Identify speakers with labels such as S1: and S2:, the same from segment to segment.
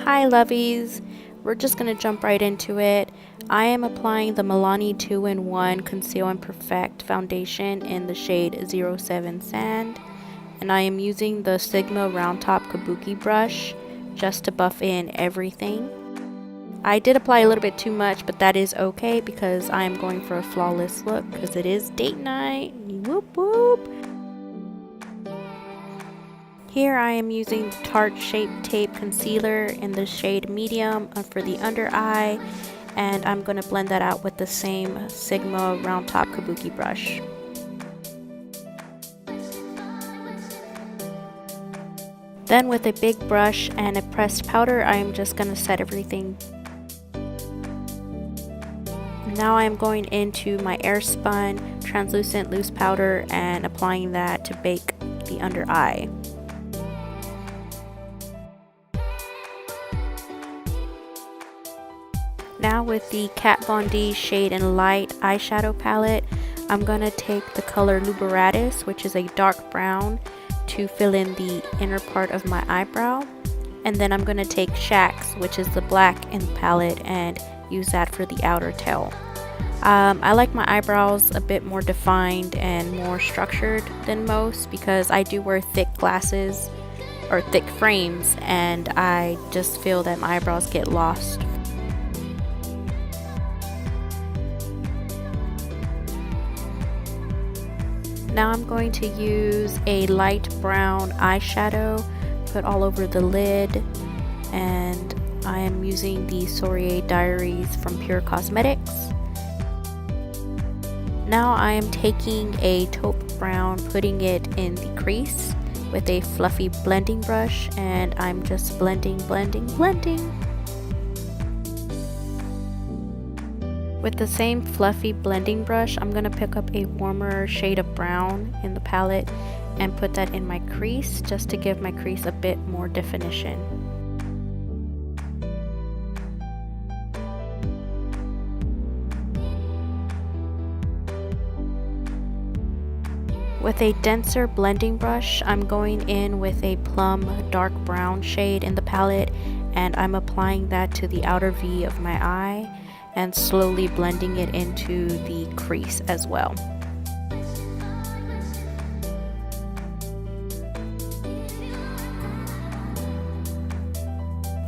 S1: Hi lovies, we're just going to jump right into it. I am applying the Milani 2-in-1 Conceal and Perfect Foundation in the shade 07 Sand. And I am using the Sigma Round Top Kabuki brush just to buff in everything. I did apply a little bit too much, but that is okay because I am going for a flawless look because it is date night. Whoop whoop! Here I am using the Tarte Shape Tape Concealer in the shade Medium for the under eye, and I'm going to blend that out with the same Sigma Round Top Kabuki brush. Then with a big brush and a pressed powder, I am just going to set everything. Now I am going into my Airspun translucent loose powder and applying that to bake the under eye. Now with the Kat Von D Shade and Light eyeshadow palette, I'm going to take the color Liberatus, which is a dark brown, to fill in the inner part of my eyebrow. And then I'm going to take Shax, which is the black in the palette, and use that for the outer tail. I like my eyebrows a bit more defined and more structured than most because I do wear thick glasses or thick frames, and I just feel that my eyebrows get lost. Now I'm going to use a light brown eyeshadow, put all over the lid, and I am using the Sorieé Diaries from Pure Cosmetics. Now I am taking a taupe brown, putting it in the crease with a fluffy blending brush, and I'm just blending. With the same fluffy blending brush, I'm going to pick up a warmer shade of brown in the palette and put that in my crease just to give my crease a bit more definition. With a denser blending brush, I'm going in with a plum dark brown shade in the palette, and I'm applying that to the outer V of my eye and slowly blending it into the crease as well.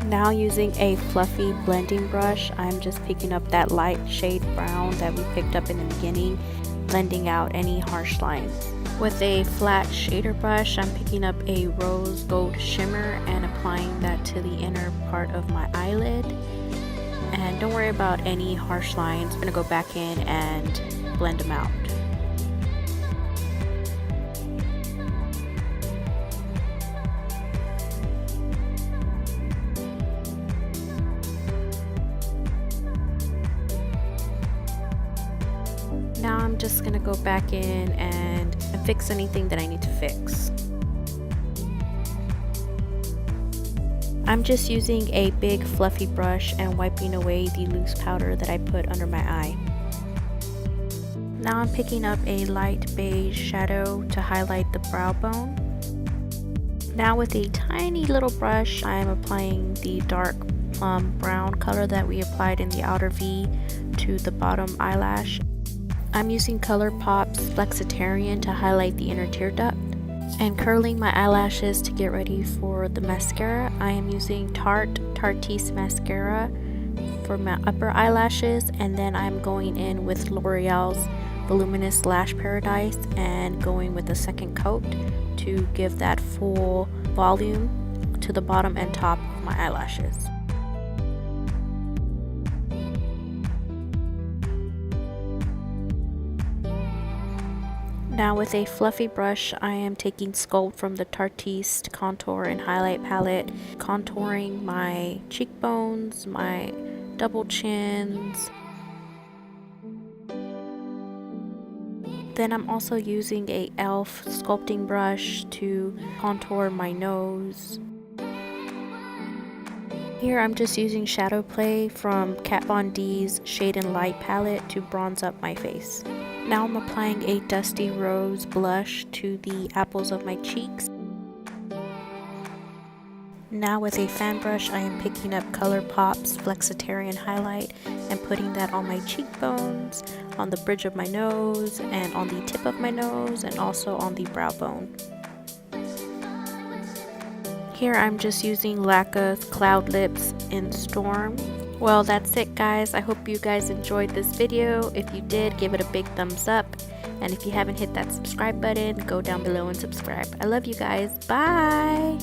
S1: Now using a fluffy blending brush, I'm just picking up that light shade brown that we picked up in the beginning, blending out any harsh lines. With a flat shader brush, I'm picking up a rose gold shimmer and applying that to the inner part of my eyelid. And don't worry about any harsh lines. I'm going to go back in and blend them out. Now I'm just going to go back in and fix anything that I need to fix. I'm just using a big fluffy brush and wiping away the loose powder that I put under my eye. Now I'm picking up a light beige shadow to highlight the brow bone. Now with a tiny little brush, I am applying the dark plum brown color that we applied in the outer V to the bottom eyelash. I'm using Colourpop's Flexitarian to highlight the inner tear duct. And curling my eyelashes to get ready for the mascara, I am using Tartiest mascara for my upper eyelashes, and then I'm going in with L'Oreal's Voluminous Lash Paradise and going with a second coat to give that full volume to the bottom and top of my eyelashes. Now with a fluffy brush, I am taking Sculpt from the Tartiest Contour and Highlight Palette, contouring my cheekbones, my double chins. Then I'm also using a e.l.f. sculpting brush to contour my nose. Here I'm just using Shadow Play from Kat Von D's Shade and Light palette to bronze up my face. Now I'm applying a Dusty Rose blush to the apples of my cheeks. Now with a fan brush, I am picking up Colourpop's Flexitarian highlight and putting that on my cheekbones, on the bridge of my nose, and on the tip of my nose, and also on the brow bone. Here I'm just using Laqa&co's Cloud Lips in Storm. Well, that's it guys. I hope you guys enjoyed this video. If you did, give it a big thumbs up. And if you haven't hit that subscribe button, go down below and subscribe. I love you guys. Bye!